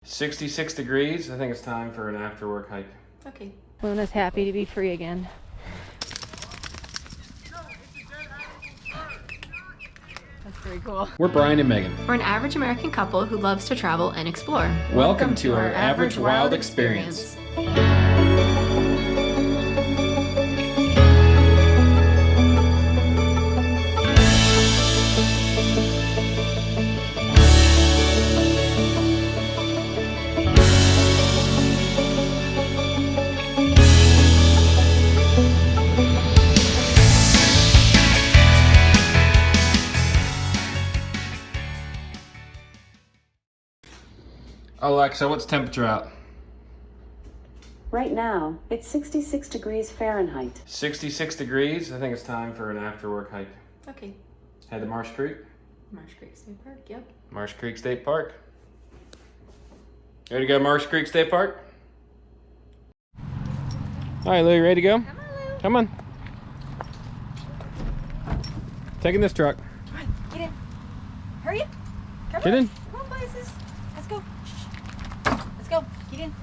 66 degrees. I think it's time for an after work hike. Okay. Luna's happy to be free again. That's very cool. We're Brian and Megan. We're an average American couple who loves to travel and explore. Welcome to our average wild experience. Alexa, what's temperature out? Right now, it's 66 degrees Fahrenheit. 66 degrees. I think it's time for an after work hike. Okay. Head to Marsh Creek. Marsh Creek State Park, yep. Marsh Creek State Park. Ready to go to Marsh Creek State Park? All right, Lou, you ready to go? Come on, Lou. Come on. Taking this truck. Come on, get in. Hurry up. Come Get on. in. Come on, places. Let's go. Let's go. Get in.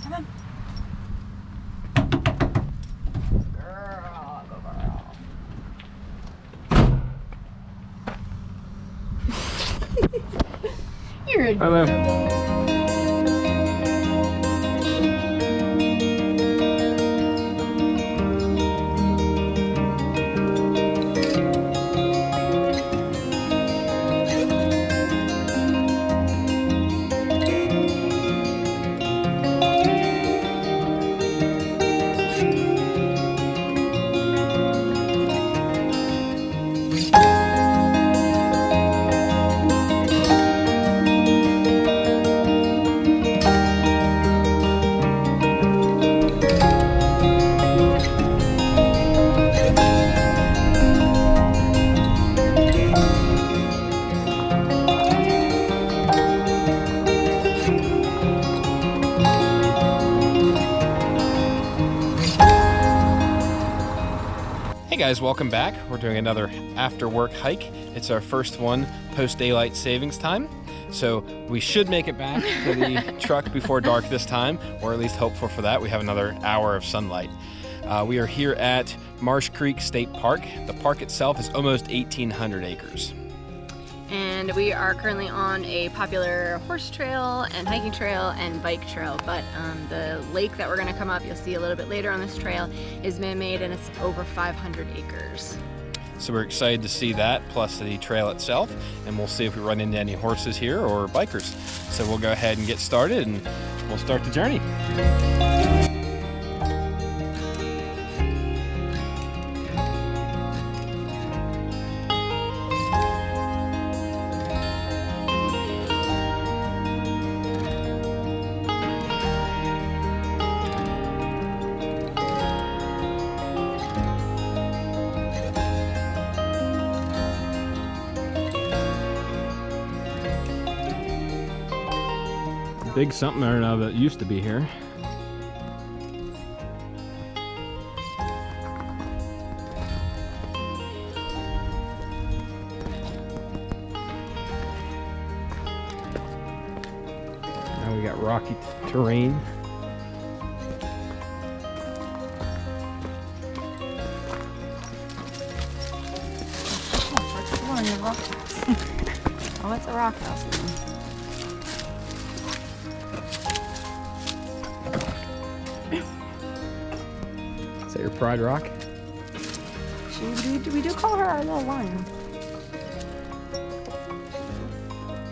Come on. Girl, go girl. You're a Hello. Hey guys, welcome back. We're doing another after work hike. It's our first one post daylight savings time. So we should make it back to the truck before dark this time, or at least hopeful for that. We have another hour of sunlight. We are here at Marsh Creek State Park. The park itself is almost 1,800 acres. And we are currently on a popular horse trail and hiking trail and bike trail, but the lake that we're gonna come up, you'll see a little bit later on this trail, is man-made and it's over 500 acres. So we're excited to see that, plus the trail itself, and we'll see if we run into any horses here or bikers. So we'll go ahead and get started and we'll start the journey. Big something or another that used to be here. Now we got rocky terrain. Oh, it's a rock house. Is that your pride rock? We do call her our little lion.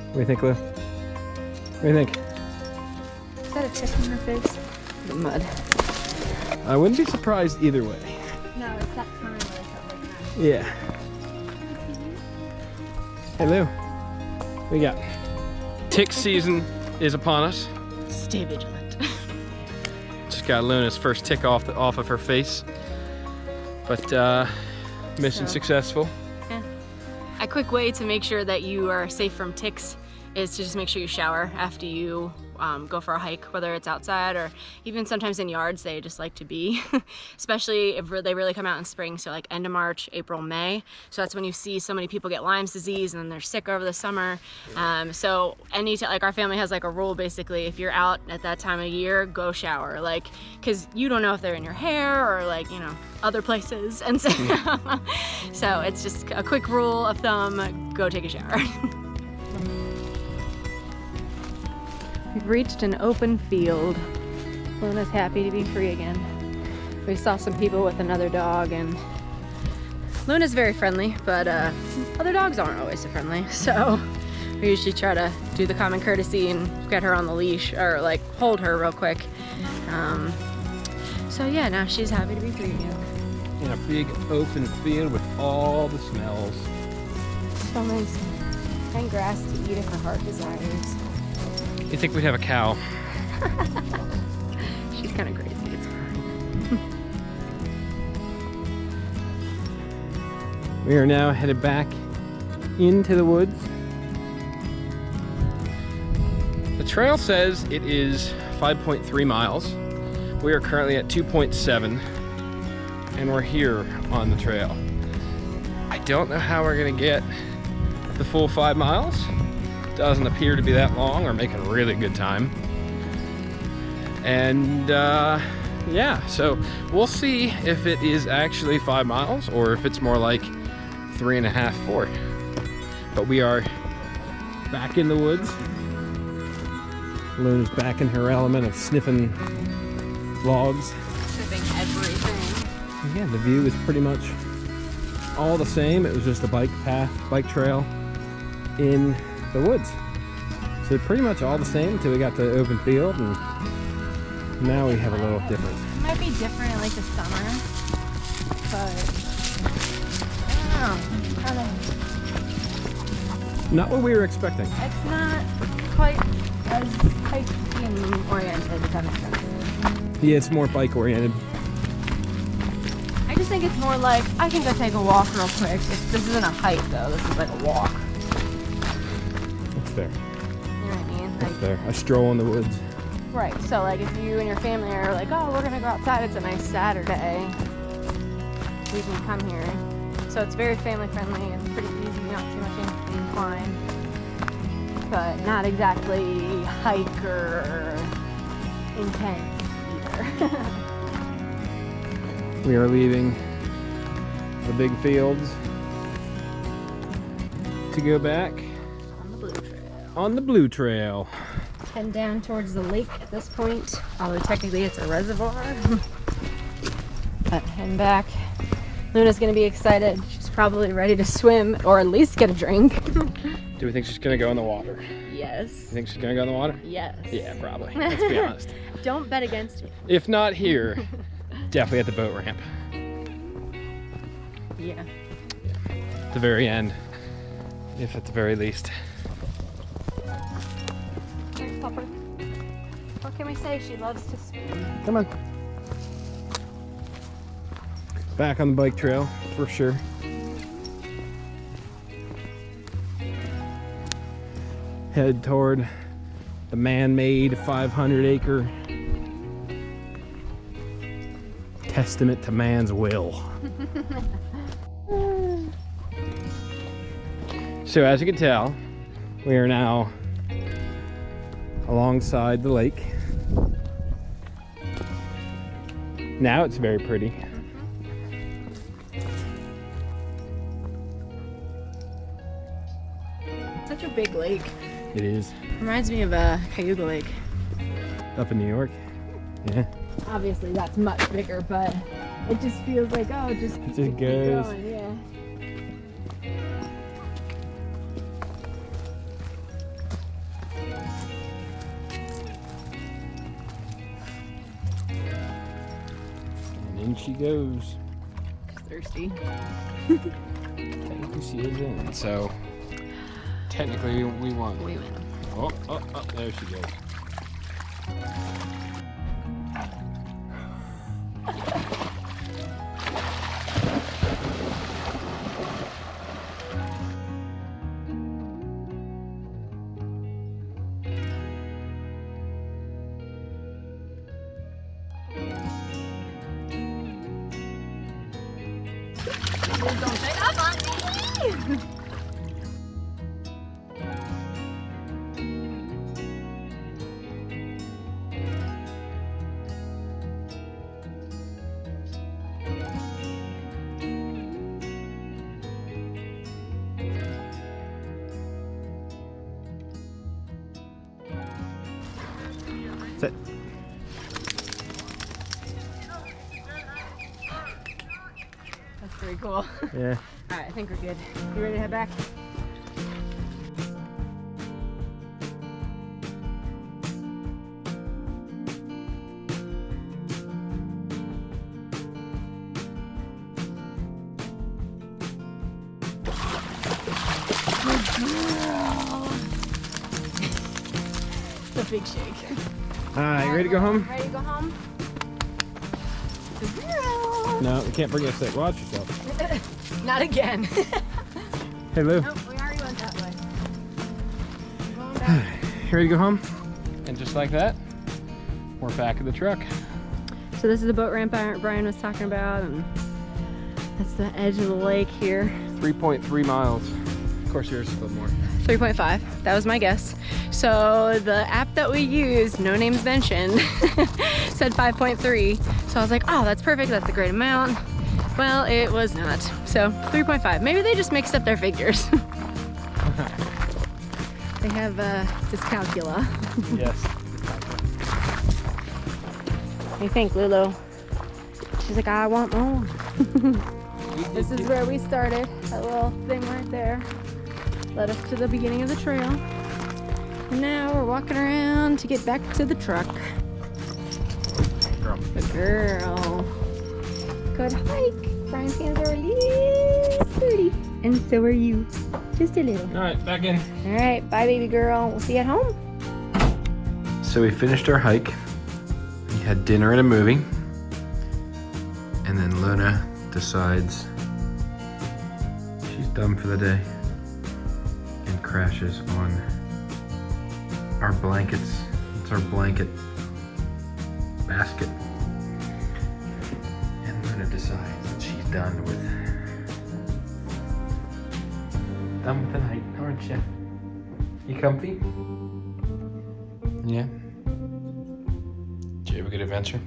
What do you think, Lou? What do you think? Is that a tick in her face? The mud. I wouldn't be surprised either way. No, it's that time where it's up like that. Yeah. Hey Lou, what you got? Tick season is upon us. Stay vigilant. Just got Luna's first tick off of her face, but mission successful. Yeah. A quick way to make sure that you are safe from ticks is to just make sure you shower after you go for a hike, whether it's outside or even sometimes in yards. They just like to be, especially if they really come out in spring. So like end of March, April, May. So that's when you see so many people get Lyme's disease and then they're sick over the summer. So like our family has like a rule basically, if you're out at that time of year, go shower, like, because you don't know if they're in your hair or like, you know, other places. And so, so it's just a quick rule of thumb, go take a shower. We've reached an open field. Luna's happy to be free again. We saw some people with another dog, and Luna's very friendly, but other dogs aren't always so friendly. So we usually try to do the common courtesy and get her on the leash or like hold her real quick. So yeah, now she's happy to be free again. In a big open field with all the smells. So nice. And grass to eat if her heart desires. You think we'd have a cow? She's kind of crazy, it's fine. We are now headed back into the woods. The trail says it is 5.3 miles. We are currently at 2.7, and we're here on the trail. I don't know how we're gonna get the full 5 miles. Doesn't appear to be that long. We're making really good time. And yeah, so we'll see if it is actually 5 miles or if it's more like 3.5, 4. But we are back in the woods. Luna's back in her element of sniffing logs. Sniffing everything. Yeah, the view is pretty much all the same. It was just a bike path, bike trail in the woods. So pretty much all the same until we got to the open field, and now we have a little different. It might be different in like the summer, but I don't know. Not what we were expecting. It's not quite as hiking oriented, if that makes sense. Yeah, it's more bike oriented. I just think it's more like, I can go take a walk real quick. This isn't a hike though, this is like a walk. That's fair. You know what I mean? That's fair. A stroll in the woods. Right, so like if you and your family are like, oh, we're gonna go outside, it's a nice Saturday, we can come here. So it's very family friendly, it's pretty easy, not too much incline, but not exactly hiker intense either. We are leaving the big fields to go back On the blue trail. on the blue trail. Head down towards the lake at this point, although technically it's a reservoir. But heading back. Luna's gonna be excited. She's probably ready to swim or at least get a drink. Do we think she's gonna go in the water? Yes. You think she's gonna go in the water? Yes. Yeah, probably. Let's be honest. Don't bet against me. If not here, definitely at the boat ramp. Yeah. At the very end, if at the very least. There's Pupper. What can we say? She loves to swim. Come on. Back on the bike trail, for sure. Head toward the man-made 500-acre testament to man's will. So as you can tell, we are now alongside the lake. Now it's very pretty. Such a big lake. It is. Reminds me of Cayuga Lake. Up in New York. Yeah. Obviously that's much bigger, but it just feels like, oh, just It just keep goes. going, yeah. And in she goes. Thirsty. Technically she is in. So technically we won. We win. Oh, there she goes. Please don't take off on me. Sit. That's pretty cool. Yeah. All right, I think we're good. You ready to head back? It's a big shake. All right, you ready to go home? Ready to go home? Good girl. No, we can't bring you a stick. Watch yourself. Not again. Hey, Lou. Nope, we already went that way. We're going back. You ready to go home? And just like that, we're back at the truck. So this is the boat ramp Brian was talking about, and that's the edge of the lake here. 3.3 miles. Of course, yours is a little more. 3.5, that was my guess. So the app that we used, no names mentioned, said 5.3. So I was like, oh, that's perfect, that's a great amount. Well, it was not. So 3.5, maybe they just mixed up their figures. They have dyscalculia. Yes. What do you think, Lulu? She's like, I want more. This is where we started, that little thing right there. Led us to the beginning of the trail. Now we're walking around to get back to the truck. Girl. The girl. Good hike. Brian's hands are a little dirty. And so are you. Just a little. All right, back in. All right, bye baby girl. We'll see you at home. So we finished our hike. We had dinner and a movie. And then Luna decides she's done for the day and crashes on our blankets. It's our blanket basket. And Luna decides that she's done with the night, aren't you? You comfy? Yeah. Did you have a good adventure?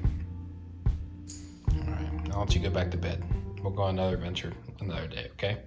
All right, I'll let you go back to bed. We'll go on another adventure another day, okay?